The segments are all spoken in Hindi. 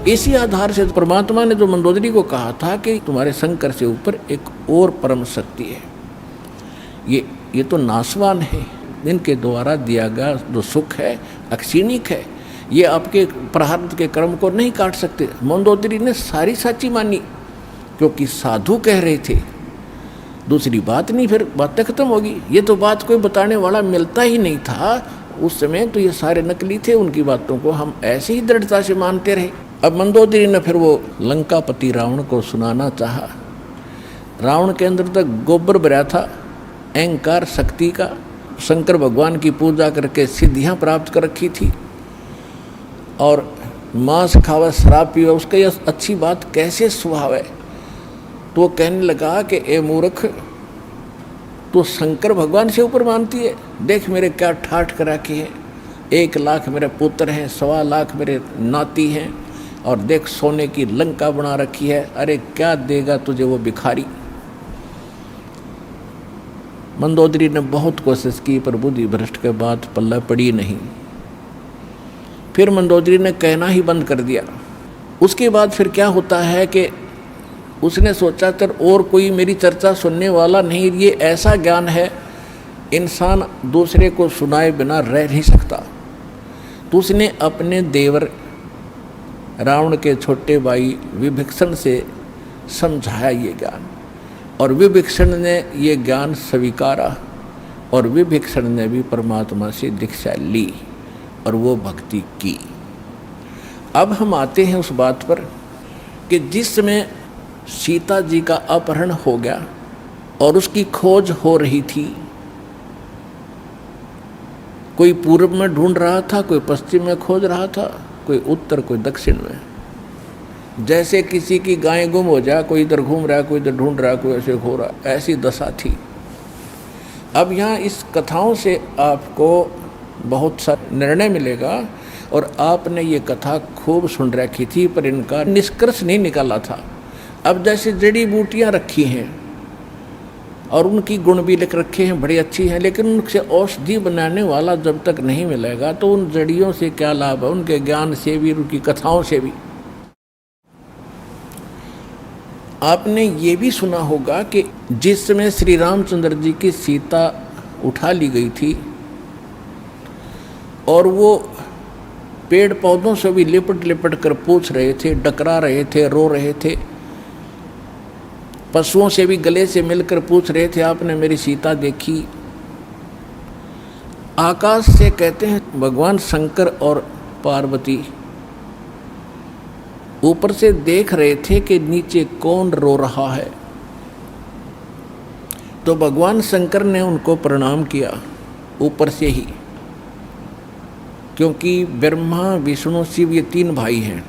इसी आधार से परमात्मा ने जो मंदोदरी को कहा था कि तुम्हारे शंकर से ऊपर एक और परम शक्ति है, ये तो नाशवान है, इनके द्वारा दिया गया जो सुख है अक्षीणिक है, ये आपके प्रारब्ध के कर्म को नहीं काट सकते। मंदोदरी ने सारी सच्ची मानी क्योंकि साधु कह रहे थे, दूसरी बात नहीं, फिर बातें खत्म होगी। ये तो बात कोई बताने वाला मिलता ही नहीं था उस समय, तो ये सारे नकली थे, उनकी बातों को हम ऐसे ही दृढ़ता से मानते रहे। अब मंदोदरी ने फिर वो लंकापति रावण को सुनाना चाहा। रावण के अंदर तक गोबर भरा था अहंकार शक्ति का, शंकर भगवान की पूजा करके सिद्धियां प्राप्त कर रखी थी और मांस खावा शराब पीवा उसका यह अच्छी बात कैसे स्वभाव है। तो वो कहने लगा कि ए मूर्ख, तो शंकर भगवान से ऊपर मानती है, देख मेरे क्या ठाठ करा के है, 1 लाख मेरे पुत्र हैं, 1.25 लाख मेरे नाती हैं, और देख सोने की लंका बना रखी है, अरे क्या देगा तुझे वो भिखारी। मंदोदरी ने बहुत कोशिश की पर बुद्धि भ्रष्ट के बाद पल्ला पड़ी नहीं। फिर मंदोदरी ने कहना ही बंद कर दिया। उसके बाद फिर क्या होता है कि उसने सोचा तर और कोई मेरी चर्चा सुनने वाला नहीं, ये ऐसा ज्ञान है इंसान दूसरे को सुनाए बिना रह नहीं सकता। तो उसने अपने देवर रावण के छोटे भाई विभीषण से समझाया ये ज्ञान, और विभीषण ने ये ज्ञान स्वीकारा और विभीषण ने भी परमात्मा से दीक्षा ली और वो भक्ति की। अब हम आते हैं उस बात पर कि जिस समय सीता जी का अपहरण हो गया और उसकी खोज हो रही थी, कोई पूर्व में ढूंढ रहा था, कोई पश्चिम में खोज रहा था, कोई उत्तर कोई दक्षिण में। जैसे किसी की गाय गुम हो जाए, कोई इधर घूम रहा है, कोई इधर ढूंढ रहा है, कोई ऐसे हो रहा, ऐसी दशा थी। अब यहाँ इस कथाओं से आपको बहुत सा निर्णय मिलेगा और आपने ये कथा खूब सुन रखी थी पर इनका निष्कर्ष नहीं निकाला था। अब जैसे जड़ी बूटियाँ रखी हैं और उनकी गुण भी लिख रखे हैं, बड़ी अच्छी हैं, लेकिन उनसे औषधि बनाने वाला जब तक नहीं मिलेगा तो उन जड़ियों से क्या लाभ है, उनके ज्ञान से भी, उनकी कथाओं से भी। आपने ये भी सुना होगा कि जिस समय श्री रामचंद्र जी की सीता उठा ली गई थी और वो पेड़ पौधों से भी लिपट लिपट कर पूछ रहे थे, डकरा रहे थे, रो रहे थे, पशुओं से भी गले से मिलकर पूछ रहे थे, आपने मेरी सीता देखी। आकाश से कहते हैं भगवान शंकर और पार्वती ऊपर से देख रहे थे कि नीचे कौन रो रहा है। तो भगवान शंकर ने उनको प्रणाम किया ऊपर से ही, क्योंकि ब्रह्मा विष्णु शिव ये 3 भाई हैं।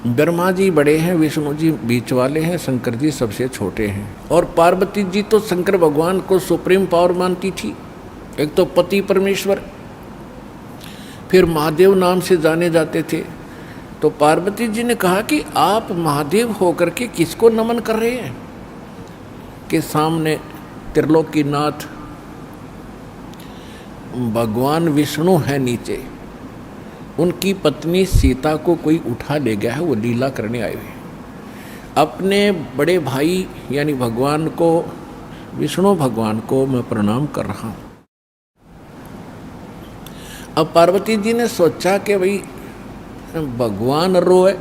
ब्रह्मा जी बड़े हैं, विष्णु जी बीच वाले हैं, शंकर जी सबसे छोटे हैं। और पार्वती जी तो शंकर भगवान को सुप्रीम पावर मानती थी, एक तो पति परमेश्वर, फिर महादेव नाम से जाने जाते थे। तो पार्वती जी ने कहा कि आप महादेव होकर के किसको नमन कर रहे हैं, कि सामने त्रिलोकीनाथ भगवान विष्णु है, नीचे उनकी पत्नी सीता को कोई उठा ले गया है, वो लीला करने आए हुए। अपने बड़े भाई यानी भगवान को, विष्णु भगवान को मैं प्रणाम कर रहा हूँ। अब पार्वती जी ने सोचा कि भाई भगवान रोए,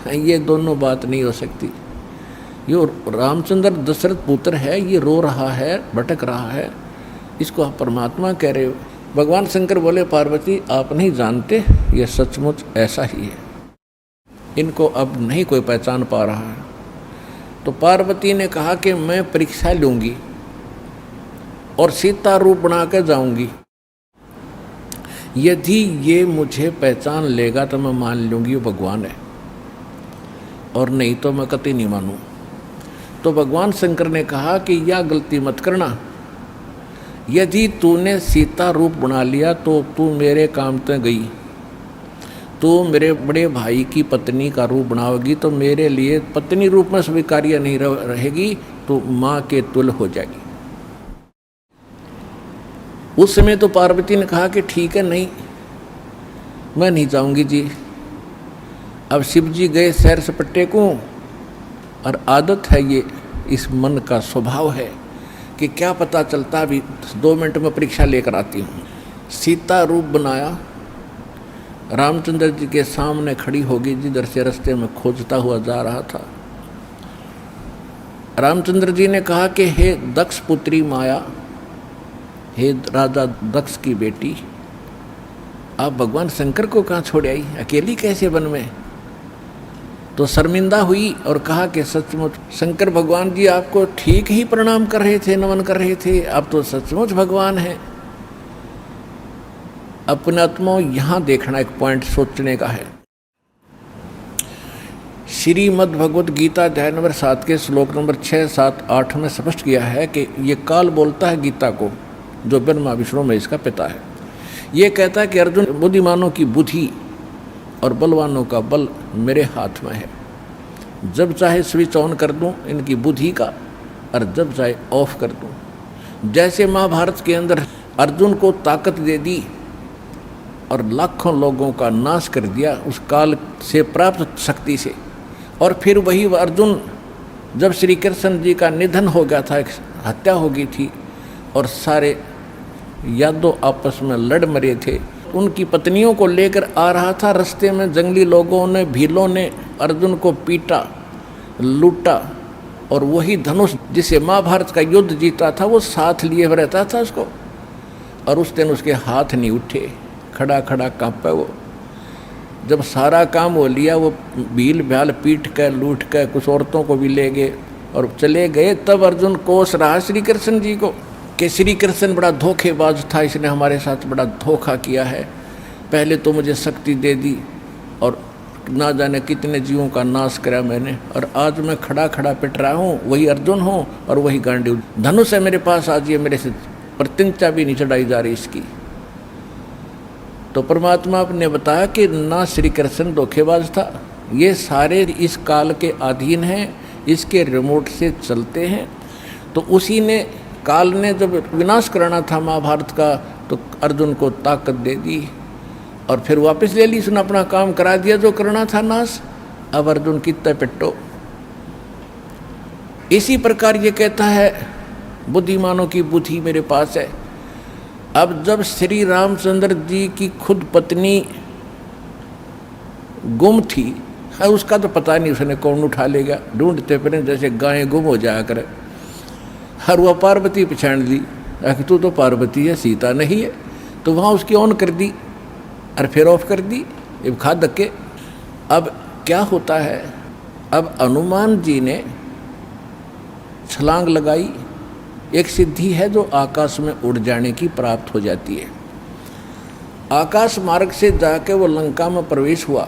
ये दोनों बात नहीं हो सकती। ये रामचंद्र दशरथ पुत्र है, ये रो रहा है, भटक रहा है, इसको आप परमात्मा कह रहे हो। भगवान शंकर बोले पार्वती आप नहीं जानते, ये सचमुच ऐसा ही है, इनको अब नहीं कोई पहचान पा रहा है। तो पार्वती ने कहा कि मैं परीक्षा लूँगी और सीता रूप बना कर जाऊँगी, यदि ये मुझे पहचान लेगा तो मैं मान लूँगी वो भगवान है, और नहीं तो मैं कतई नहीं मानूँ। तो भगवान शंकर ने कहा कि यह गलती मत करना, यदि तूने सीता रूप बना लिया तो तू मेरे काम तक गई, तू मेरे बड़े भाई की पत्नी का रूप बनाओगी तो मेरे लिए पत्नी रूप में स्वीकार्य नहीं रहेगी, तो माँ के तुल्य हो जाएगी। उस समय तो पार्वती ने कहा कि ठीक है, नहीं मैं नहीं जाऊंगी जी। अब शिव जी गए सैर सपट्टे को, और आदत है ये, इस मन का स्वभाव है कि क्या पता चलता, अभी 2 मिनट में परीक्षा लेकर आती हूँ। सीता रूप बनाया, रामचंद्र जी के सामने खड़ी होगी, जिधर से रास्ते में खोजता हुआ जा रहा था। रामचंद्र जी ने कहा कि हे दक्ष पुत्री माया, हे राजा दक्ष की बेटी, आप भगवान शंकर को कहाँ छोड़ आई, अकेली कैसे वन में? तो शर्मिंदा हुई और कहा कि सचमुच शंकर भगवान जी आपको ठीक ही प्रणाम कर रहे थे, नमन कर रहे थे, आप तो सचमुच भगवान हैं। अपने आत्मा यहाँ देखना एक पॉइंट सोचने का है। श्रीमद् भगवद गीता अध्याय नंबर 7 के श्लोक नंबर 6, 7, 8 में स्पष्ट किया है कि ये काल बोलता है गीता को, जो ब्रह्मा विष्णु में इसका पिता है। ये कहता है कि अर्जुन, बुद्धिमानों की बुद्धि और बलवानों का बल मेरे हाथ में है। जब चाहे स्विच ऑन कर दूं इनकी बुद्धि का, और जब चाहे ऑफ कर दूं। जैसे महाभारत के अंदर अर्जुन को ताकत दे दी और लाखों लोगों का नाश कर दिया उस काल से प्राप्त शक्ति से, और फिर वही अर्जुन जब श्री कृष्ण जी का निधन हो गया था, एक हत्या हो गई थी, और सारे यादव आपस में लड़ मरे थे, उनकी पत्नियों को लेकर आ रहा था। रास्ते में जंगली लोगों ने, भीलों ने अर्जुन को पीटा, लूटा, और वही धनुष जिसे महाभारत का युद्ध जीता था वो साथ लिए हुए रहता था उसको, और उस दिन उसके हाथ नहीं उठे, खड़ा खड़ा कांपा वो। जब सारा काम वो लिया, वो भील भ्याल पीट कर लूट कर कुछ औरतों को भी ले गए और चले गए, तब अर्जुन कोस रहा श्री कृष्ण जी को कि श्री कृष्ण बड़ा धोखेबाज था, इसने हमारे साथ बड़ा धोखा किया है। पहले तो मुझे शक्ति दे दी और ना जाने कितने जीवों का नाश करा मैंने, और आज मैं खड़ा खड़ा पिट रहा हूँ, वही अर्जुन हूँ और वही गांडीव धनुष है मेरे पास, आज ये मेरे से प्रतिंचा भी नहीं चढ़ाई जा रही इसकी। तो परमात्मा आपने बताया कि ना श्री कृष्ण धोखेबाज था, ये सारे इस काल के अधीन हैं, इसके रिमोट से चलते हैं। तो उसी ने, काल ने जब विनाश कराना था महाभारत का, तो अर्जुन को ताकत दे दी और फिर वापस ले ली, उसने अपना काम करा दिया जो करना था नाश। अब अर्जुन कितना पिट्टो। इसी प्रकार ये कहता है बुद्धिमानों की बुद्धि मेरे पास है। अब जब श्री रामचंद्र जी की खुद पत्नी गुम थी, उसका तो पता नहीं उसने कौन उठा लेगा, ढूंढते फिर जैसे गायें गुम हो जाया करे। हर वह पार्वती पहचान ली, तू तो पार्वती है, सीता नहीं है, तो वहाँ उसकी ऑन कर दी और फिर ऑफ कर दी, अब खा धक्के। अब क्या होता है, अब हनुमान जी ने छलांग लगाई, एक सिद्धि है जो आकाश में उड़ जाने की प्राप्त हो जाती है। आकाश मार्ग से जाके वो लंका में प्रवेश हुआ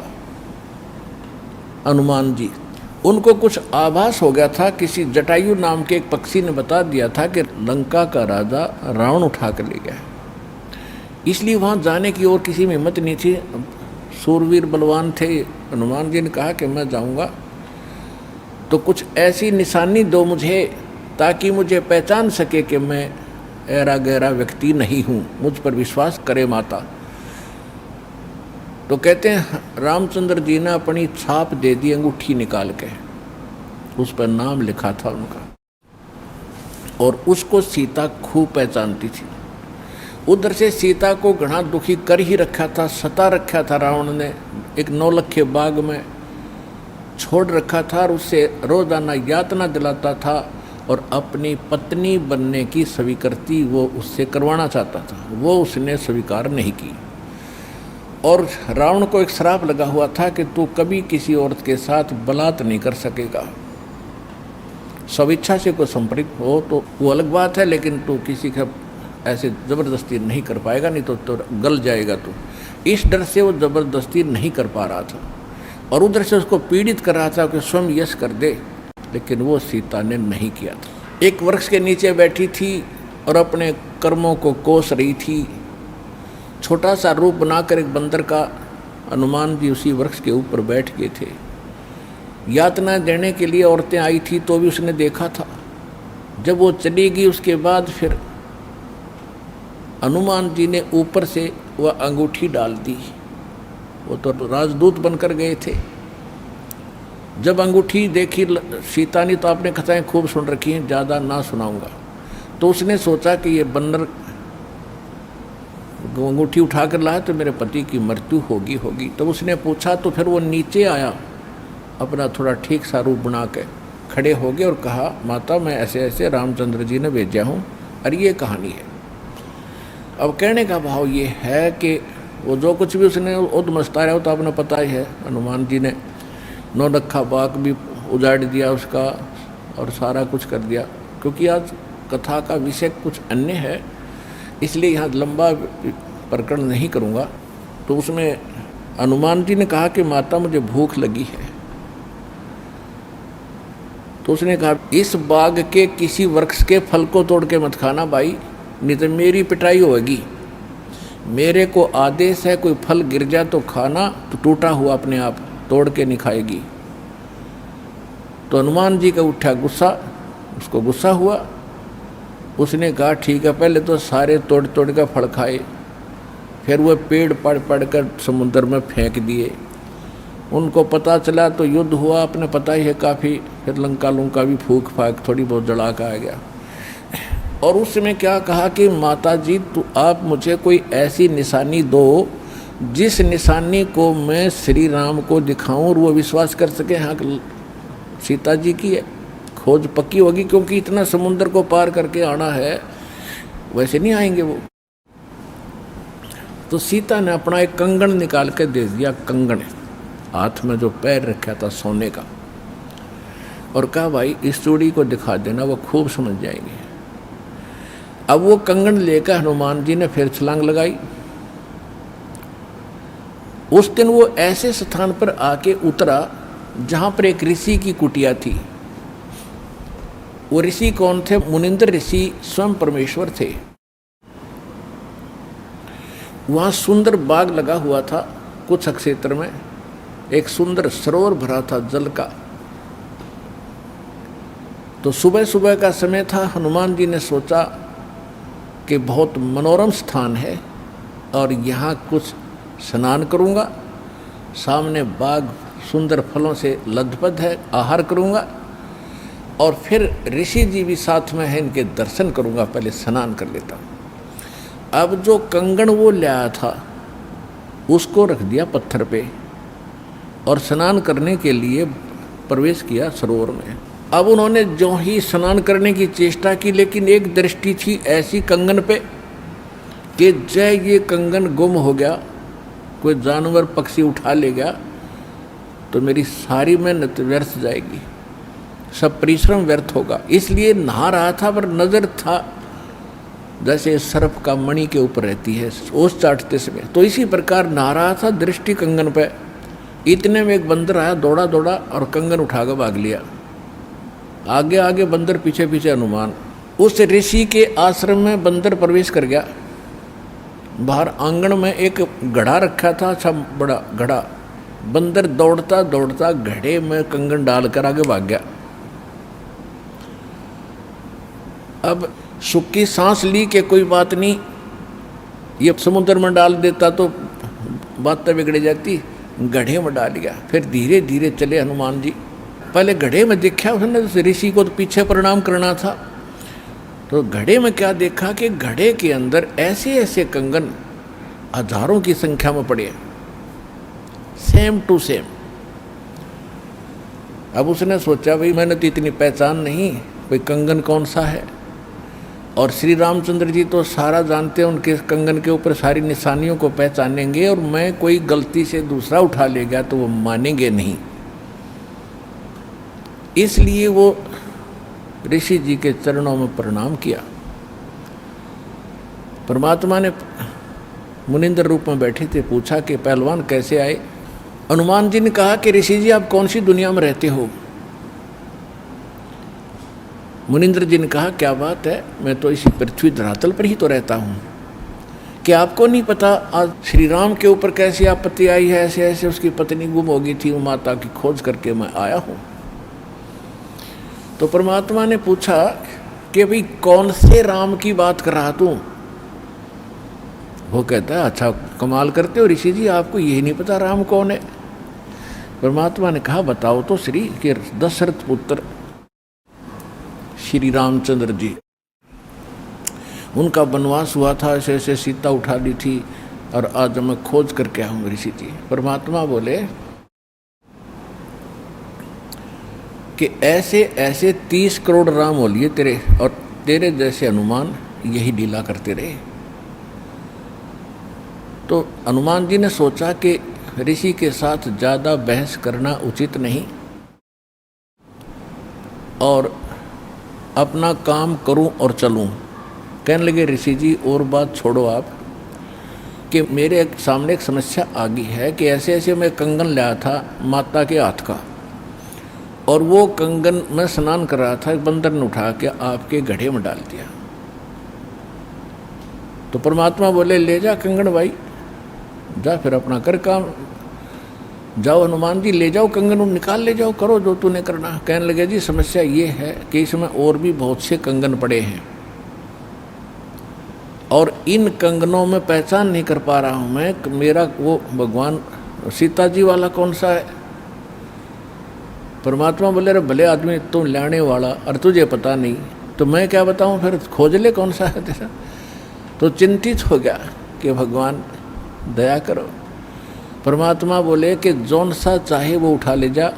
हनुमान जी। उनको कुछ आभास हो गया था, किसी जटायु नाम के एक पक्षी ने बता दिया था कि लंका का राजा रावण उठा कर ले गया, इसलिए वहाँ जाने की और किसी में हिम्मत नहीं थी। सूरवीर बलवान थे, हनुमान जी ने कहा कि मैं जाऊँगा तो कुछ ऐसी निशानी दो मुझे ताकि मुझे पहचान सके कि मैं ऐरा गहरा व्यक्ति नहीं हूँ, मुझ पर विश्वास करे माता। तो कहते हैं रामचंद्र जी ने अपनी छाप दे दी, अंगूठी निकाल के उस पर नाम लिखा था उनका, और उसको सीता खूब पहचानती थी। उधर से सीता को घना दुखी कर ही रखा था, सता रखा था रावण ने, एक नौलखे बाग में छोड़ रखा था और उससे रोजाना यातना दिलाता था और अपनी पत्नी बनने की स्वीकृति वो उससे करवाना चाहता था, वो उसने स्वीकार नहीं की। और रावण को एक श्राप लगा हुआ था कि तू कभी किसी औरत के साथ बलात् नहीं कर सकेगा, स्वेच्छा से कोई संपर्क हो तो वो अलग बात है, लेकिन तू किसी का ऐसे ज़बरदस्ती नहीं कर पाएगा, नहीं तो गल जाएगा तू। इस डर से वो ज़बरदस्ती नहीं कर पा रहा था और उधर से उसको पीड़ित कर रहा था कि स्वयं यश कर दे, लेकिन वो सीता ने नहीं किया था। एक वृक्ष के नीचे बैठी थी और अपने कर्मों को कोस रही थी। छोटा सा रूप बनाकर एक बंदर का हनुमान जी उसी वृक्ष के ऊपर बैठ गए थे। यातना देने के लिए औरतें आई थी तो भी उसने देखा था। जब वो चली गई उसके बाद फिर हनुमान जी ने ऊपर से वह अंगूठी डाल दी। वो तो राजदूत बनकर गए थे। जब अंगूठी देखी सीता ने, तो आपने कथाएं खूब सुन रखी हैं, ज़्यादा ना सुनाऊंगा, तो उसने सोचा कि ये बन्नर अंगूठी उठा कर लाया तो मेरे पति की मृत्यु होगी। तो उसने पूछा, तो फिर वो नीचे आया, अपना थोड़ा ठीक सा रूप बना के खड़े हो गए और कहा, माता मैं ऐसे ऐसे रामचंद्र जी ने भेजा हूँ और ये कहानी है। अब कहने का भाव ये है कि वो जो कुछ भी उसने उद्मस्ताया हो तो आपने पता ही है, हनुमान जी ने नौलखा बाग भी उजाड़ दिया उसका और सारा कुछ कर दिया। क्योंकि आज कथा का विषय कुछ अन्य है, इसलिए यहाँ लंबा प्रकरण नहीं करूँगा। तो उसमें हनुमान जी ने कहा कि माता मुझे भूख लगी है। तो उसने कहा, इस बाग के किसी वृक्ष के फल को तोड़ के मत खाना भाई, नहीं तो मेरी पिटाई होगी। मेरे को आदेश है, कोई फल गिर जाए तो खाना, तो टूटा हुआ अपने आप तोड़ के नहीं खाएगी। तो हनुमान जी का उठा गुस्सा, उसको गुस्सा हुआ। उसने कहा ठीक है, पहले तो सारे तोड़ तोड़ कर फल खाए, फिर वह पेड़ पड़ कर समुद्र में फेंक दिए। उनको पता चला तो युद्ध हुआ, अपने पता ही है काफ़ी, फिर लंका लुंका भी फूक फाक थोड़ी बहुत जला का आ गया। और उस समय क्या कहा कि माता जी तो आप मुझे कोई ऐसी निशानी दो जिस निशानी को मैं श्री राम को दिखाऊं और वो विश्वास कर सके, हाँ सीता जी की है, खोज पक्की होगी। क्योंकि इतना समुद्र को पार करके आना है, वैसे नहीं आएंगे वो। तो सीता ने अपना एक कंगन निकाल के दे दिया, कंगन हाथ में जो पैर रखा था सोने का, और कहा भाई इस चूड़ी को दिखा देना, वो खूब समझ जाएंगे। अब वो कंगन लेकर हनुमान जी ने फिर छलांग लगाई। उस दिन वो ऐसे स्थान पर आके उतरा जहां पर एक ऋषि की कुटिया थी। वो ऋषि कौन थे? मुनिंद्र ऋषि स्वयं परमेश्वर थे। वहां सुंदर बाग लगा हुआ था, कुछ क्षेत्र में एक सुंदर सरोवर भरा था जल का। तो सुबह सुबह का समय था। हनुमान जी ने सोचा कि बहुत मनोरम स्थान है और यहाँ कुछ स्नान करूँगा, सामने बाग सुंदर फलों से लदपद है, आहार करूँगा और फिर ऋषि जी भी साथ में हैं, इनके दर्शन करूँगा, पहले स्नान कर लेता हूँ। अब जो कंगन वो लाया था उसको रख दिया पत्थर पे और स्नान करने के लिए प्रवेश किया सरोवर में। अब उन्होंने जो ही स्नान करने की चेष्टा की, लेकिन एक दृष्टि थी ऐसी कंगन पे कि जय ये कंगन गुम हो गया, कोई जानवर पक्षी उठा ले गया तो मेरी सारी मेहनत व्यर्थ जाएगी, सब परिश्रम व्यर्थ होगा। इसलिए नहा रहा था पर नज़र था जैसे सर्प का मणि के ऊपर रहती है ओस चाटते समय, तो इसी प्रकार नहा रहा था, दृष्टि कंगन पे। इतने में एक बंदर आया, दौड़ा दौड़ा और कंगन उठाकर भाग लिया। आगे आगे बंदर, पीछे पीछे हनुमान। उस ऋषि के आश्रम में बंदर प्रवेश कर गया। बाहर आंगन में एक घड़ा रखा था, अच्छा बड़ा घड़ा। बंदर दौड़ता दौड़ता घड़े में कंगन डालकर आगे भाग गया। अब सुक्की सांस ली कि कोई बात नहीं, ये समुद्र में डाल देता तो बात तो बिगड़ जाती, गड्ढे में डाल गया। फिर धीरे धीरे चले हनुमान जी। पहले गड्ढे में देखा उसने, ऋषि को तो पीछे प्रणाम करना था, तो घड़े में क्या देखा कि घड़े के अंदर ऐसे ऐसे कंगन हजारों की संख्या में पड़े, सेम टू सेम। अब उसने सोचा भाई मैंने तो इतनी पहचान नहीं, कोई कंगन कौन सा है। और श्री रामचंद्र जी तो सारा जानते हैं, उनके कंगन के ऊपर सारी निशानियों को पहचानेंगे, और मैं कोई गलती से दूसरा उठा ले गया तो वो मानेंगे नहीं। इसलिए वो ऋषि जी के चरणों में प्रणाम किया। परमात्मा ने मुनिंद्र रूप में बैठे थे, पूछा कि पहलवान कैसे आए। हनुमान जी ने कहा कि ऋषि जी आप कौन सी दुनिया में रहते हो। मुनिंद्र जी ने कहा क्या बात है, मैं तो इसी पृथ्वी धरातल पर ही तो रहता हूँ, कि आपको नहीं पता आज श्री राम के ऊपर कैसी आपत्ति आई है, ऐसे ऐसे उसकी पत्नी गुम हो गई थी, वो माता की खोज करके मैं आया हूँ। तो परमात्मा ने पूछा कि भाई कौन से राम की बात कर रहा तू। वो कहता है अच्छा कमाल करते हो ऋषि जी, आपको यही नहीं पता राम कौन है। परमात्मा ने कहा बताओ तो श्री के दशरथ पुत्र श्री रामचंद्र जी, उनका वनवास हुआ था, ऐसे ऐसे सीता उठा ली थी और आज मैं खोज करके आऊँ ऋषि जी। परमात्मा बोले कि ऐसे ऐसे 30 करोड़ राम हो लिए तेरे, और तेरे जैसे हनुमान यही लीला करते रहे। तो हनुमान जी ने सोचा कि ऋषि के साथ ज़्यादा बहस करना उचित नहीं और अपना काम करूं और चलूं। कहने लगे ऋषि जी और बात छोड़ो आप, कि मेरे सामने एक समस्या आ गई है कि ऐसे ऐसे मैं कंगन लाया था माता के हाथ का, और वो कंगन मैं स्नान कर रहा था, एक बंदर ने उठा के आपके घड़े में डाल दिया। तो परमात्मा बोले ले जा कंगन भाई, जा फिर अपना कर काम, जाओ हनुमान जी ले जाओ कंगन, निकाल ले जाओ, करो जो तूने करना। कहने लगे जी समस्या ये है कि इसमें और भी बहुत से कंगन पड़े हैं और इन कंगनों में पहचान नहीं कर पा रहा हूँ मैं, मेरा वो भगवान सीता जी वाला कौन सा है। परमात्मा बोले अरे भले आदमी तुम लाने वाला और तुझे पता नहीं तो मैं क्या बताऊँ, फिर खोज ले कौन सा है तेरा। तो चिंतित हो गया कि भगवान दया करो। परमात्मा बोले कि जौन सा चाहे वो उठा ले जा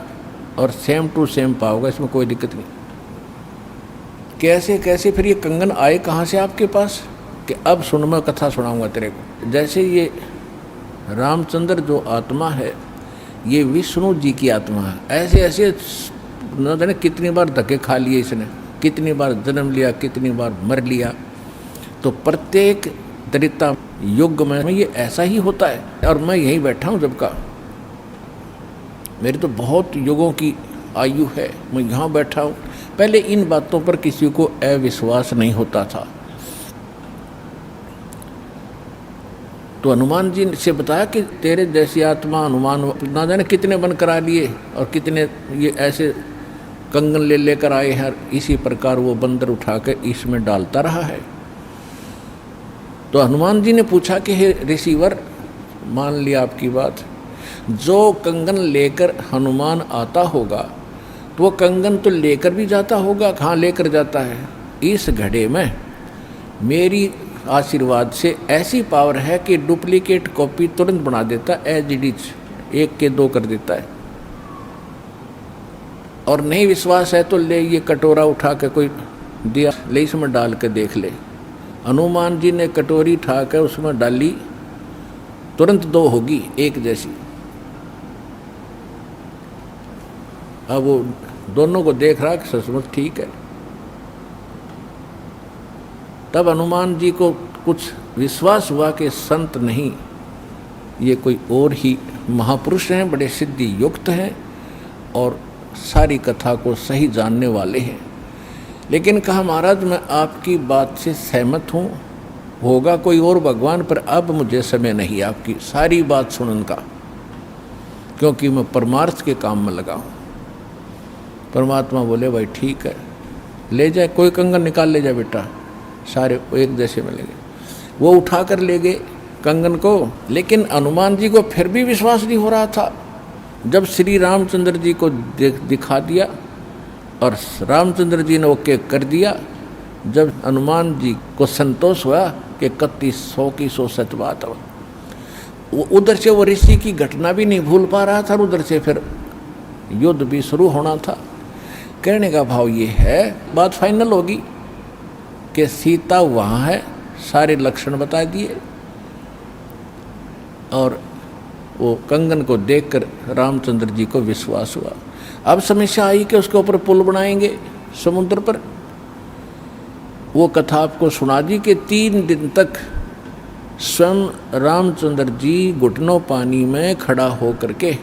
और सेम टू सेम पाओगे, इसमें कोई दिक्कत नहीं। कैसे कैसे फिर ये कंगन आए कहाँ से आपके पास, कि अब सुन मैं कथा सुनाऊंगा तेरे को। जैसे ये रामचंद्र जो आत्मा है ये विष्णु जी की आत्मा है, ऐसे ऐसे न जाने कितनी बार धक्के खा लिए इसने, कितनी बार जन्म लिया, कितनी बार मर लिया। तो प्रत्येक त्रेता युग में ये ऐसा ही होता है और मैं यहीं बैठा हूँ जब का, मेरी तो बहुत युगों की आयु है, मैं यहाँ बैठा हूँ। पहले इन बातों पर किसी को अविश्वास नहीं होता था। तो हनुमान जी से बताया कि तेरे जैसी आत्मा हनुमान ना जाने कितने बन करा लिए और कितने ये ऐसे कंगन ले लेकर आए हैं, इसी प्रकार वो बंदर उठा के इसमें डालता रहा है। तो हनुमान जी ने पूछा कि हे ऋषिवर, मान लिया आपकी बात, जो कंगन लेकर हनुमान आता होगा तो वो कंगन तो लेकर भी जाता होगा, कहाँ लेकर जाता है, इस घड़े में मेरी आशीर्वाद से ऐसी पावर है कि डुप्लीकेट कॉपी तुरंत बना देता, एज इट इज 1 के 2 कर देता है। और नहीं विश्वास है तो ले ये कटोरा उठा के कोई दिया ले इसमें डाल के देख ले। हनुमान जी ने कटोरी उठा कर उसमें डाली, तुरंत 2 होगी 1 जैसी। अब वो दोनों को देख रहा कि सचमुच ठीक है। तब हनुमान जी को कुछ विश्वास हुआ कि संत नहीं, ये कोई और ही महापुरुष हैं, बड़े सिद्धि युक्त हैं और सारी कथा को सही जानने वाले हैं। लेकिन कहा महाराज मैं आपकी बात से सहमत हूँ, होगा कोई और भगवान, पर अब मुझे समय नहीं आपकी सारी बात सुनने का, क्योंकि मैं परमार्थ के काम में लगा हूँ। परमात्मा बोले भाई ठीक है, ले जाए, कोई कंगन निकाल ले जाए बेटा, सारे एक जैसे मिलेंगे। वो उठा कर ले गए कंगन को, लेकिन हनुमान जी को फिर भी विश्वास नहीं हो रहा था। जब श्री रामचंद्र जी को दिखा दिया और रामचंद्र जी ने ओके कर दिया, जब हनुमान जी को संतोष हुआ कि 3100 की 100 सच बात है, वो उधर से वो ऋषि की घटना भी नहीं भूल पा रहा था, उधर से फिर युद्ध भी शुरू होना था। कहने का भाव ये है, बात फाइनल होगी कि सीता वहाँ है, सारे लक्षण बता दिए, और वो कंगन को देखकर रामचंद्र जी को विश्वास हुआ। अब समस्या आई कि उसके ऊपर पुल बनाएंगे समुद्र पर। वो कथा आपको सुना दी कि 3 दिन तक स्वयं रामचंद्र जी घुटनों पानी में खड़ा होकर के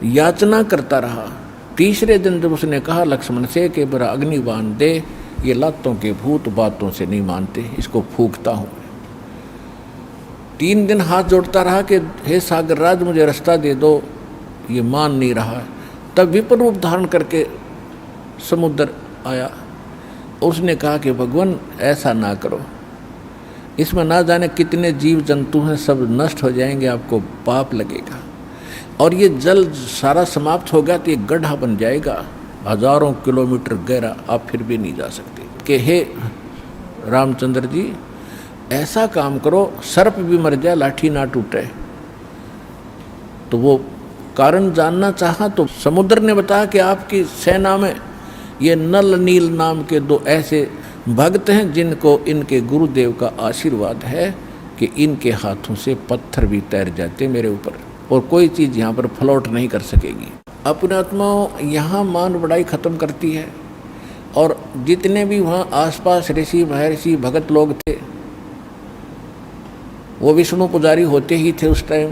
याचना करता रहा। तीसरे दिन जब उसने कहा लक्ष्मण से कि बड़ा अग्नि बांध दे, ये लातों के भूत बातों से नहीं मानते, इसको फूंकता हूँ। 3 दिन हाथ जोड़ता रहा कि हे सागर राज मुझे रास्ता दे दो, ये मान नहीं रहा। तब विपर रूप धारण करके समुद्र आया। उसने कहा कि भगवान ऐसा ना करो, इसमें ना जाने कितने जीव जंतु हैं, सब नष्ट हो जाएंगे, आपको पाप लगेगा। और ये जल सारा समाप्त होगा तो ये गड्ढा बन जाएगा, हजारों किलोमीटर गहरा, आप फिर भी नहीं जा सकते। कि हे रामचंद्र जी, ऐसा काम करो, सर्प भी मर जाए लाठी ना टूटे। तो वो कारण जानना चाहा तो समुद्र ने बताया कि आपकी सेना में ये नल नील नाम के 2 ऐसे भक्त हैं जिनको इनके गुरुदेव का आशीर्वाद है कि इनके हाथों से पत्थर भी तैर जाते मेरे ऊपर, और कोई चीज़ यहाँ पर फ्लोट नहीं कर सकेगी। अपने आत्माओं यहाँ मान बढ़ाई खत्म करती है। और जितने भी वहाँ आसपास ऋषि महर्षि भगत लोग थे, वो विष्णु पुजारी होते ही थे उस टाइम।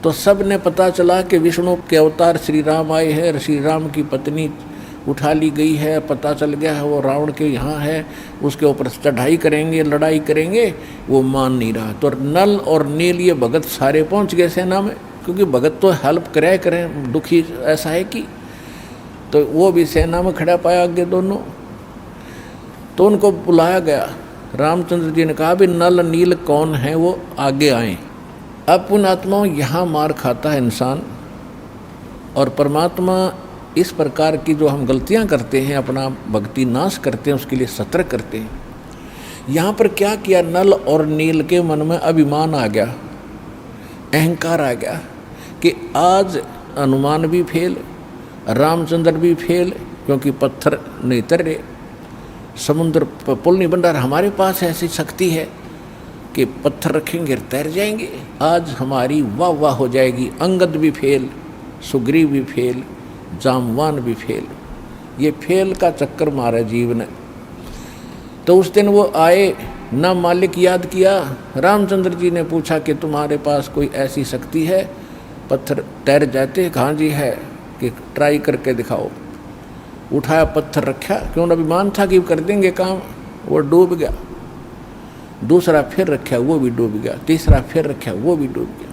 तो सब ने पता चला कि विष्णु के अवतार श्री राम आए हैं, श्री राम की पत्नी उठा ली गई है, पता चल गया है वो रावण के यहाँ है, उसके ऊपर चढ़ाई करेंगे, लड़ाई करेंगे। वो मान नहीं रहा। तो नल और नील ये भगत सारे पहुँच गए सेना में, क्योंकि भगत तो हेल्प करें, दुखी ऐसा है कि। तो वो भी सेना में खड़ा पाया आगे दोनों। तो उनको बुलाया गया। रामचंद्र जी ने कहा भी नल नील कौन है, वो आगे आए। अब पुण्यात्माओं यहाँ मार खाता है इंसान, और परमात्मा इस प्रकार की जो हम गलतियाँ करते हैं, अपना भक्ति नाश करते हैं, उसके लिए सतर्क करते हैं। यहाँ पर क्या किया, नल और नील के मन में अभिमान आ गया, अहंकार आ गया कि आज हनुमान भी फेल, रामचंद्र भी फेल, क्योंकि पत्थर नहीं तर रहे, समुद्र पुल नहीं बन रहा। हमारे पास ऐसी शक्ति है कि पत्थर रखेंगे तैर जाएंगे, आज हमारी वाह वाह हो जाएगी। अंगद भी फेल, सुग्रीव भी फेल, जामवान भी फेल। ये फेल का चक्कर मारा जीव ने। तो उस दिन वो आए, ना मालिक याद किया। रामचंद्र जी ने पूछा कि तुम्हारे पास कोई ऐसी शक्ति है, पत्थर तैर जाते? हाँ जी है, कि ट्राई करके दिखाओ। उठाया, पत्थर रखा, क्यों अभिमान था कि कर देंगे काम, वो डूब गया। दूसरा फिर रखा, वो भी डूब गया। तीसरा फिर रखा, वो भी डूब गया।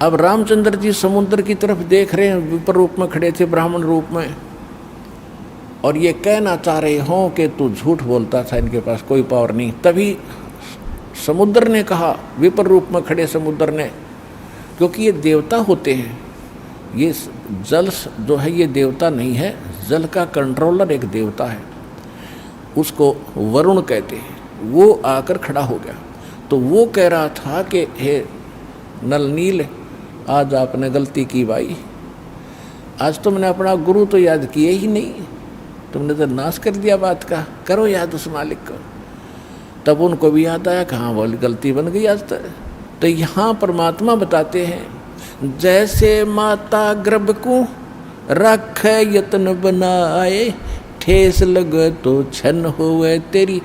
अब रामचंद्र जी समुद्र की तरफ देख रहे हैं, विपर रूप में खड़े थे, ब्राह्मण रूप में, और ये कहना चाह रहे हों कि तू झूठ बोलता था, इनके पास कोई पावर नहीं। तभी समुद्र ने कहा, विपर रूप में खड़े समुद्र ने, क्योंकि ये देवता होते हैं, ये जल जो है ये देवता नहीं है, जल का कंट्रोलर एक देवता है, उसको वरुण कहते हैं। वो आकर खड़ा हो गया। तो वो कह रहा था कि हे नल नील, आज आपने गलती की भाई, आज तुमने अपना गुरु तो याद किए ही नहीं, तुमने तो नाश कर दिया बात का। करो याद उस मालिक को। तब उनको भी याद आया कि हाँ बोली गलती बन गई आज तक। तो यहाँ परमात्मा बताते हैं, जैसे माता गर्भ को रख यत्न बनाए, ठेस लगे तो छन होवे तेरी,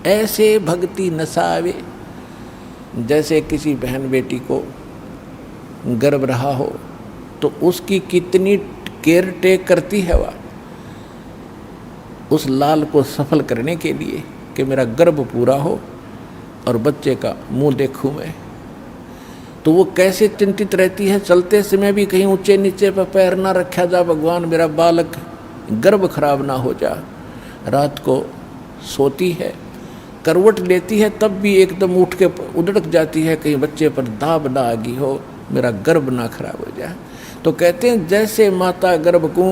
ऐसे भक्ति नसावे। जैसे किसी बहन बेटी को गर्भ रहा हो तो उसकी कितनी केयर टेक करती है वह, उस लाल को सफल करने के लिए कि मेरा गर्भ पूरा हो और बच्चे का मुंह देखूं मैं। तो वो कैसे चिंतित रहती है, चलते समय भी कहीं ऊंचे नीचे पर पैर ना रखा जा, भगवान मेरा बालक गर्भ खराब ना हो जा। रात को सोती है, करवट लेती है, तब भी एकदम उठ के उधड़क जाती है, कहीं बच्चे पर दाब ना आ गई हो, मेरा गर्भ ना खराब हो जाए। तो कहते हैं जैसे माता गर्भ को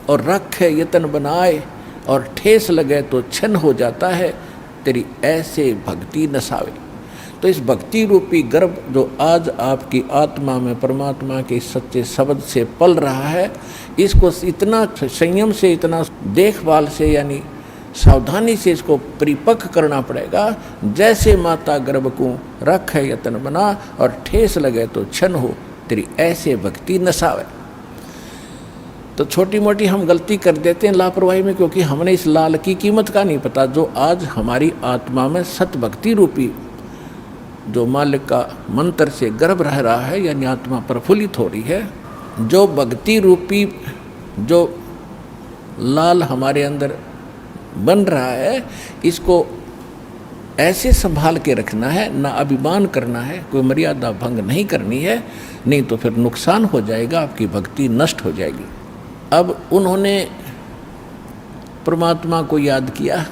और रख यतन बनाए और ठेस लगे तो छन हो जाता है, तेरी ऐसे भक्ति नसावे। तो इस भक्ति रूपी गर्भ जो आज आपकी आत्मा में परमात्मा के सच्चे शब्द से पल रहा है, इसको इतना संयम से, इतना देखभाल से, यानी सावधानी से इसको परिपक्व करना पड़ेगा। जैसे माता गर्भ को रख यतन बना और ठेस लगे तो छन हो, तेरी ऐसे भक्ति नसावे। तो छोटी मोटी हम गलती कर देते हैं लापरवाही में, क्योंकि हमने इस लाल की कीमत का नहीं पता, जो आज हमारी आत्मा में सत भक्ति रूपी जो मालिक का मंत्र से गर्भ रह रहा है, यानी आत्मा प्रफुल्लित हो रही है, जो भक्ति रूपी जो लाल हमारे अंदर बन रहा है, इसको ऐसे संभाल के रखना है, ना अभिमान करना है, कोई मर्यादा भंग नहीं करनी है, नहीं तो फिर नुकसान हो जाएगा, आपकी भक्ति नष्ट हो जाएगी। अब उन्होंने परमात्मा को याद किया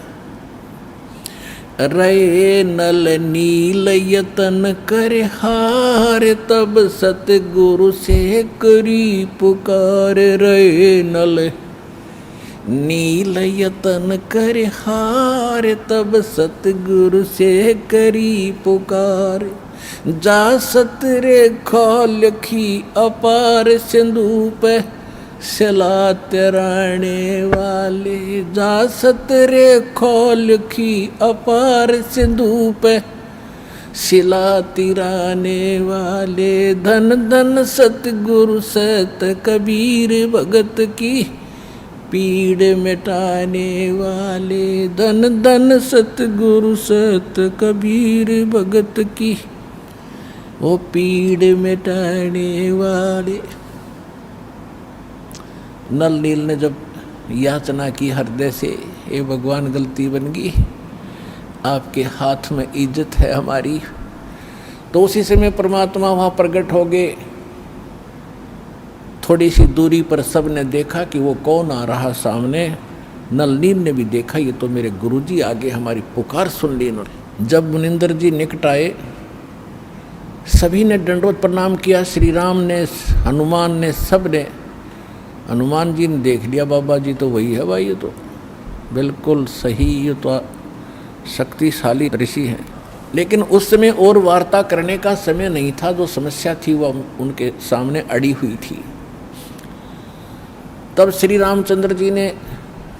रहे नल नील यतन कर हार, तब सतगुरु से करी पुकार। रहे नल नील यतन कर हार, तब सतगुरु से करी पुकार। जा सतरे खोलखी अपार, सिंधु पे सिला तिराने वाले। जा सतरे खोलखी अपार, सिंधु पे सिला तिराने वाले। धन धन सतगुरु सत कबीर, भगत की पीड़ मिटाने वाले। धन धन सतगुरु सत कबीर, भगत की वो पीड़ मिटाने वाले। नल नील ने जब याचना की हृदय से, हे भगवान गलती बन गई, आपके हाथ में इज्जत है हमारी, तो उसी समय परमात्मा वहाँ प्रकट हो गए। थोड़ी सी दूरी पर सब ने देखा कि वो कौन आ रहा सामने। नल नील ने भी देखा, ये तो मेरे गुरुजी आगे, हमारी पुकार सुन ली इन्होंने। जब मुनिंदर जी निकट आए, सभी ने दंडवत प्रणाम किया। श्री राम ने, हनुमान ने, सब ने। हनुमान जी ने देख लिया, बाबा जी तो वही है भाई, ये तो बिल्कुल सही, ये तो शक्तिशाली ऋषि हैं। लेकिन उस समय और वार्ता करने का समय नहीं था। जो समस्या थी वह उनके सामने अड़ी हुई थी। तब श्री रामचंद्र जी ने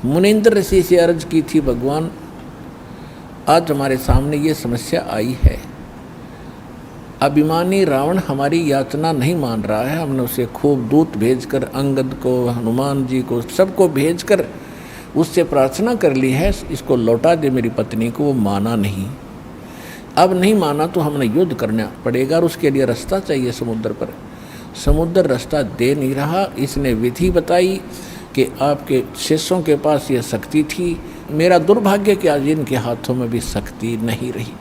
मुनींद्र ऋषि से अर्ज की थी, भगवान आज हमारे सामने ये समस्या आई है। अभिमानी रावण हमारी याचना नहीं मान रहा है। हमने उसे खूब दूत भेजकर, अंगद को, हनुमान जी को, सबको भेजकर उससे प्रार्थना कर ली है, इसको लौटा दे मेरी पत्नी को। वो माना नहीं। अब नहीं माना तो हमें युद्ध करना पड़ेगा और उसके लिए रास्ता चाहिए समुद्र पर। समुद्र रास्ता दे नहीं रहा। इसने विधि बताई कि आपके शिष्यों के पास यह शक्ति थी। मेरा दुर्भाग्य कि आज इनके हाथों में भी शक्ति नहीं रही।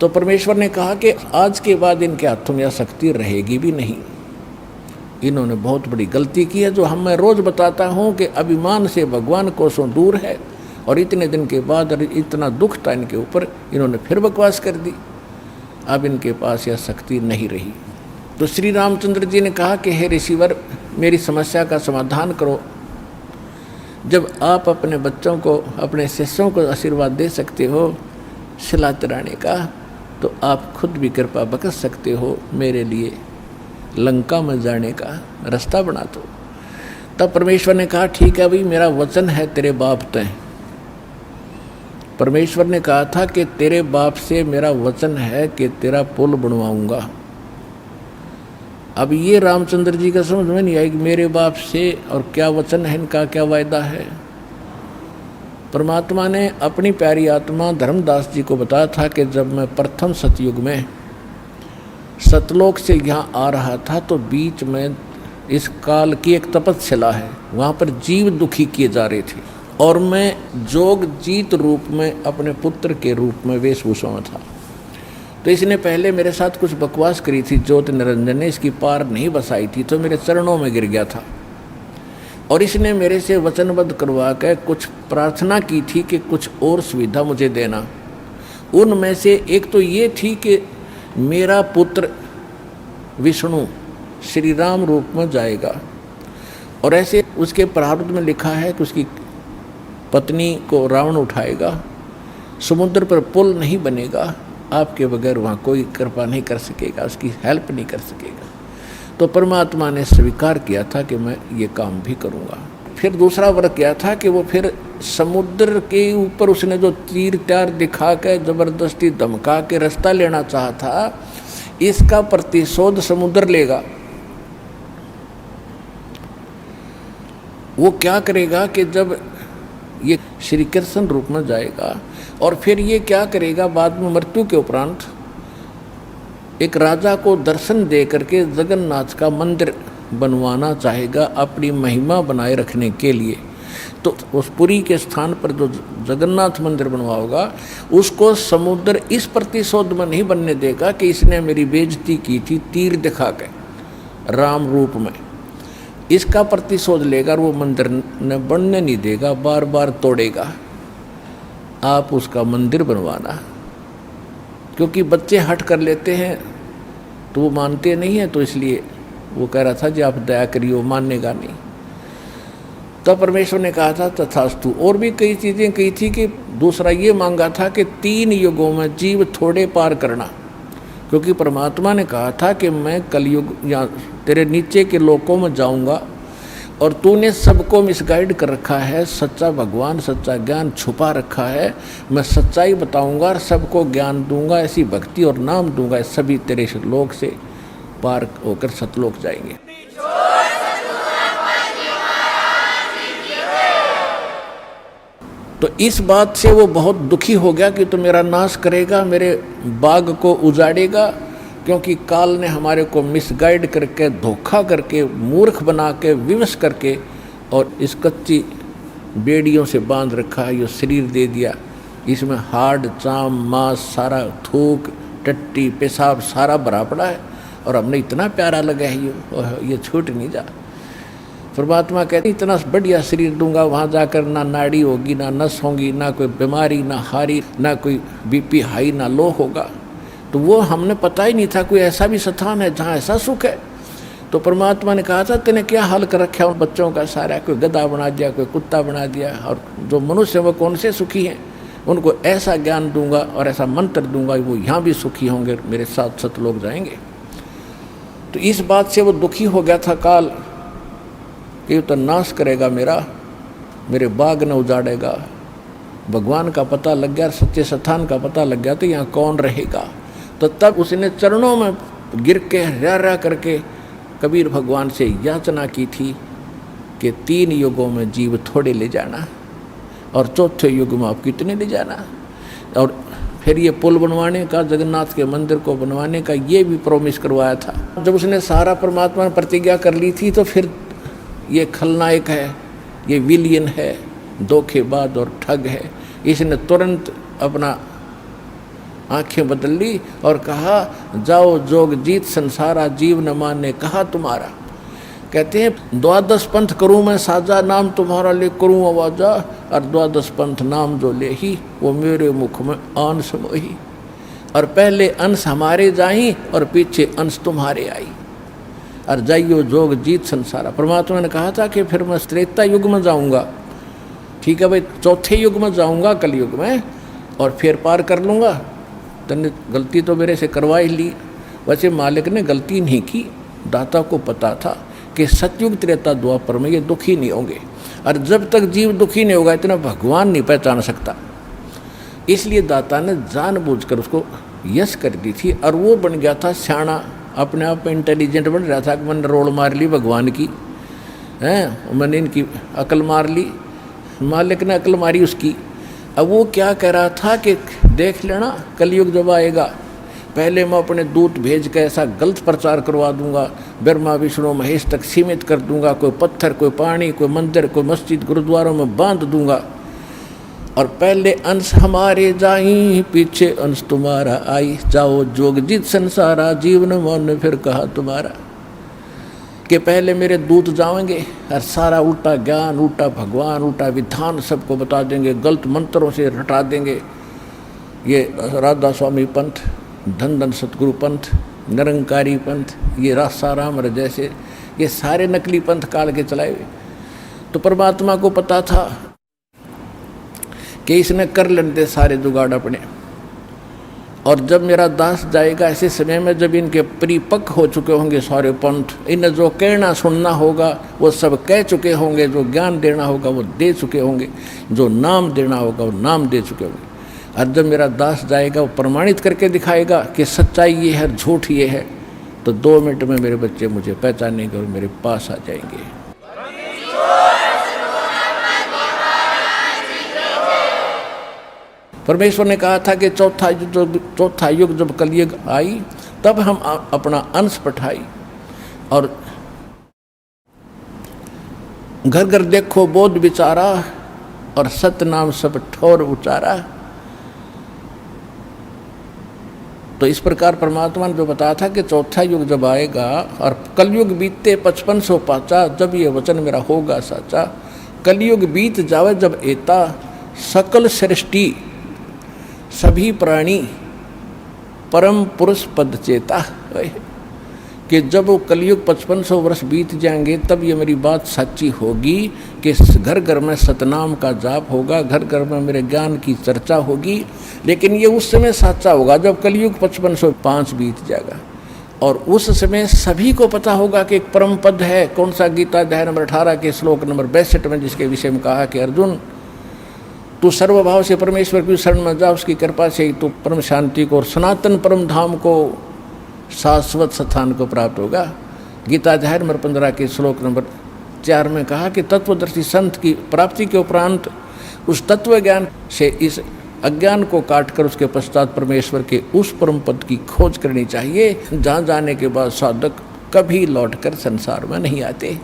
तो परमेश्वर ने कहा कि आज के बाद इनके हाथों में यह शक्ति रहेगी भी नहीं। इन्होंने बहुत बड़ी गलती की है, जो मैं रोज़ बताता हूँ कि अभिमान से भगवान कोसों दूर है। और इतने दिन के बाद इतना दुख था इनके ऊपर, इन्होंने फिर बकवास कर दी। अब इनके पास यह शक्ति नहीं रही। तो श्री रामचंद्र जी ने कहा कि हे ऋषिवर, मेरी समस्या का समाधान करो। जब आप अपने बच्चों को, अपने शिष्यों को आशीर्वाद दे सकते हो सिला तिराने का, तो आप खुद भी कृपा बरस सकते हो, मेरे लिए लंका में जाने का रास्ता बना दो। तब परमेश्वर ने कहा, ठीक है भाई, मेरा वचन है तेरे बाप तय। परमेश्वर ने कहा था कि तेरे बाप से मेरा वचन है कि तेरा पुल बनवाऊंगा। अब ये रामचंद्र जी का समझ में नहीं आई कि मेरे बाप से और क्या वचन है, इनका क्या वायदा है। परमात्मा ने अपनी प्यारी आत्मा धर्मदास जी को बताया था कि जब मैं प्रथम सतयुग में सतलोक से यहाँ आ रहा था, तो बीच में इस काल की एक तपस्या है, वहाँ पर जीव दुखी किए जा रहे थे और मैं जोग जीत रूप में अपने पुत्र के रूप में वेशभूषा में था। तो इसने पहले मेरे साथ कुछ बकवास करी थी, ज्योति निरंजन ने इसकी पार नहीं बसाई थी, तो मेरे चरणों में गिर गया था। और इसने मेरे से वचनबद्ध करवा कर कुछ प्रार्थना की थी कि कुछ और सुविधा मुझे देना। उनमें से एक तो ये थी कि मेरा पुत्र विष्णु श्री राम रूप में जाएगा, और ऐसे उसके प्रारब्ध में लिखा है कि उसकी पत्नी को रावण उठाएगा, समुद्र पर पुल नहीं बनेगा, आपके बगैर वहाँ कोई कृपा नहीं कर सकेगा, उसकी हेल्प नहीं कर सकेगा। तो परमात्मा ने स्वीकार किया था कि मैं ये काम भी करूँगा। फिर दूसरा वर्ग क्या था कि वो फिर समुद्र के ऊपर उसने जो तीर त्यार दिखा के ज़बरदस्ती धमका के रास्ता लेना चाहा था, इसका प्रतिशोध समुद्र लेगा। वो क्या करेगा कि जब ये श्री कृष्ण रूप में जाएगा और फिर ये क्या करेगा, बाद में मृत्यु के उपरांत एक राजा को दर्शन दे करके जगन्नाथ का मंदिर बनवाना चाहेगा अपनी महिमा बनाए रखने के लिए। तो उस पुरी के स्थान पर जो जगन्नाथ मंदिर बनवाओगा, उसको समुद्र इस प्रतिशोध में नहीं बनने देगा कि इसने मेरी बेइज्जती की थी तीर दिखा के राम रूप में। इसका प्रतिशोध लेगा और वो मंदिर न बनने नहीं देगा, बार बार तोड़ेगा। आप उसका मंदिर बनवाना। क्योंकि बच्चे हट कर लेते हैं तो वो मानते नहीं हैं, तो इसलिए वो कह रहा था जी आप दया करिए, वो मानेगा नहीं। तब परमेश्वर ने कहा था तथास्तु। और भी कई चीज़ें कही थी कि दूसरा ये मांगा था कि 3 युगों में जीव थोड़े पार करना। क्योंकि परमात्मा ने कहा था कि मैं कलयुग या तेरे नीचे के लोकों में जाऊंगा और तूने सबको मिसगाइड कर रखा है, सच्चा भगवान सच्चा ज्ञान छुपा रखा है, मैं सच्चाई बताऊंगा और सबको ज्ञान दूंगा, ऐसी भक्ति और नाम दूंगा, सभी तेरे लोक से पार होकर सतलोक जाएंगे। तो इस बात से वो बहुत दुखी हो गया कि तो मेरा नाश करेगा, मेरे बाग को उजाड़ेगा, क्योंकि काल ने हमारे को मिसगाइड करके, धोखा करके, मूर्ख बना के, विवश करके और इस कच्ची बेड़ियों से बांध रखा है, ये शरीर दे दिया, इसमें हाड़ चाम मांस सारा, थूक टट्टी पेशाब सारा भरा पड़ा है और हमने इतना प्यारा लगा है ये छूट नहीं जा। परमात्मा कहते इतना बढ़िया शरीर दूंगा, वहाँ जाकर ना नाड़ी होगी, ना नस होगी, ना कोई बीमारी, ना हारी, ना कोई बीपी हाई, ना लो होगा। तो वो हमने पता ही नहीं था कोई ऐसा भी स्थान है जहाँ ऐसा सुख है। तो परमात्मा ने कहा था तेने क्या हाल कर रखा उन बच्चों का सारा, कोई गधा बना दिया, कोई कुत्ता बना दिया, और जो मनुष्य वो कौन से सुखी हैं, उनको ऐसा ज्ञान दूंगा और ऐसा मंत्र दूंगा वो यहाँ भी सुखी होंगे, मेरे साथ सतलोक जाएंगे। तो इस बात से वो दुखी हो गया था काल कि तो नाश करेगा मेरे बाग न उजाड़ेगा। भगवान का पता लग गया, सच्चे स्थान का पता लग गया तो यहाँ कौन रहेगा। तो तब उसने चरणों में गिर के रा करके कबीर भगवान से याचना की थी कि 3 युगों में जीव थोड़े ले जाना और चौथे युग में आप कितने ले जाना। और फिर ये पुल बनवाने का, जगन्नाथ के मंदिर को बनवाने का ये भी प्रॉमिस करवाया था। जब उसने सारा परमात्मा ने प्रतिज्ञा कर ली थी तो फिर ये खलनायक है, ये विलियन है, धोखेबाज और ठग है, इसने तुरंत अपना आंखें बदल ली और कहा जाओ जोग जीत संसारा, जीव न माने कहा तुम्हारा। कहते हैं 12 पंथ करूँ मैं साजा, नाम तुम्हारा ले करूँ आवाजा, और 12 पंथ नाम जो ले ही वो मेरे मुख में अंश मोही। और पहले अंश हमारे जाई और पीछे अंश तुम्हारे आई, और जाइयो जोग जीत संसारा। परमात्मा ने कहा था कि फिर मैं त्रेता युग में जाऊंगा, ठीक है भाई, चौथे युग में जाऊंगा कलयुग में और फिर पार कर लूँगा। तूने गलती तो मेरे से करवा ही ली। वैसे मालिक ने गलती नहीं की, दाता को पता था कि सतयुग त्रेता द्वापर में ये दुखी नहीं होंगे, और जब तक जीव दुखी नहीं होगा इतना भगवान नहीं पहचान सकता। इसलिए दाता ने जानबूझकर उसको यश कर दी थी, और वो बन गया था सियाना, अपने आप में इंटेलिजेंट बन रहा था कि मैंने रोल मार ली भगवान की, हैं मैंने इनकी अकल मार ली, मालिक ने अकल मारी उसकी। अब वो क्या कह रहा था कि देख लेना कलयुग जब आएगा, पहले मैं अपने दूत भेज कर ऐसा गलत प्रचार करवा दूंगा, ब्रह्मा विष्णु महेश तक सीमित कर दूंगा, कोई पत्थर कोई पानी कोई मंदिर कोई मस्जिद गुरुद्वारों में बांध दूंगा, और पहले अंश हमारे जाई पीछे अंश तुम्हारा आई, जाओ जोग जीत संसारा, जीवन मन फिर कहा तुम्हारा। कि पहले मेरे दूत जाएंगे और सारा उल्टा ज्ञान, उल्टा भगवान, उल्टा विधान सबको बता देंगे, गलत मंत्रों से रटा देंगे। ये राधा स्वामी पंथ, धन धन सतगुरु पंथ, निरंकारी पंथ, ये रासाराम जैसे ये सारे नकली पंथ काल के चलाए हुए। तो परमात्मा को पता था कि इसने कर लेते सारे जुगाड़ अपने, और जब मेरा दास जाएगा ऐसे समय में जब इनके परिपक्व हो चुके होंगे सारे पंथ, इन्हें जो कहना सुनना होगा वो सब कह चुके होंगे, जो ज्ञान देना होगा वो दे चुके होंगे, जो नाम देना होगा वो नाम दे चुके होंगे। और जब मेरा दास जाएगा वो प्रमाणित करके दिखाएगा कि सच्चाई ये है, झूठ ये है, तो 2 मिनट में मेरे बच्चे मुझे पहचानेंगे और मेरे पास आ जाएंगे। परमेश्वर ने कहा था कि चौथा युग जब कलयुग आई तब हम अपना अंश पठाई, और घर घर देखो बोध विचारा, और सत्य नाम सब ठोर उचारा। तो इस प्रकार परमात्मा ने जो बताया था कि चौथा युग जब आएगा और कलयुग बीतते 5500 पाचा, जब ये वचन मेरा होगा साचा, कलयुग बीत जावे जब एता, सकल सृष्टि सभी प्राणी परम पुरुष पद चेता, कि जब वो कलयुग 5500 वर्ष बीत जाएंगे तब ये मेरी बात सच्ची होगी कि घर घर में सतनाम का जाप होगा, घर घर में मेरे ज्ञान की चर्चा होगी। लेकिन ये उस समय सच्चा होगा जब कलयुग 5505 बीत जाएगा, और उस समय सभी को पता होगा कि एक परम पद है। कौन सा? गीता अध्याय नंबर 18 के श्लोक नंबर 62 में, जिसके विषय में कहा कि अर्जुन तू सर्वभाव से परमेश्वर की शरण में जा, उसकी कृपा से तू परम शांति को और सनातन परम धाम को, शाश्वत स्थान को प्राप्त होगा। गीता अध्याय नंबर 15 के श्लोक नंबर 4 में कहा कि तत्वदर्शी संत की प्राप्ति के उपरांत उस तत्व ज्ञान से इस अज्ञान को काटकर उसके पश्चात परमेश्वर के उस परम पद की खोज करनी चाहिए, जहाँ जाने के बाद साधक कभी लौटकर संसार में नहीं आते।